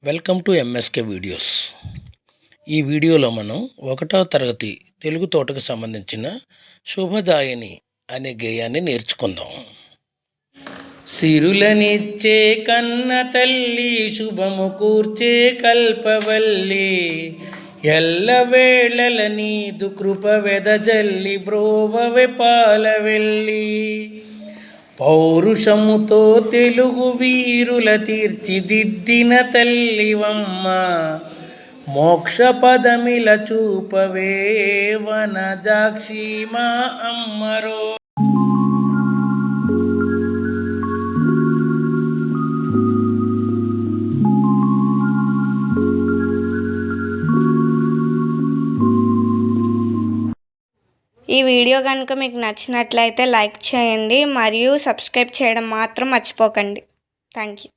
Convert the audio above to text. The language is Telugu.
Welcome to MSK videos. ఈ వీడియోలో మనం 1వ తరగతి తెలుగు తోటకు సంబంధించిన శుభదాయిని అనే గేయాన్ని నేర్చుకుందాం. సిరులనిచ్చే కన్న తల్లి, శుభము కూర్చే కల్పవల్లి, ఎల్లవేళల నీదు కృప వెదజల్లి బ్రోవవె పాలవెల్లి. పౌరుషముతో తెలుగు వీరుల తీర్చిదిద్దిన తల్లివమ్మ, మోక్ష పదమిల చూపవే వనజాక్షి మా అమ్మరో. ఈ వీడియో కనుక మీకు నచ్చినట్లయితే లైక్ చేయండి మరియు సబ్స్క్రైబ్ చేయడం మాత్రం మర్చిపోకండి. Thank you.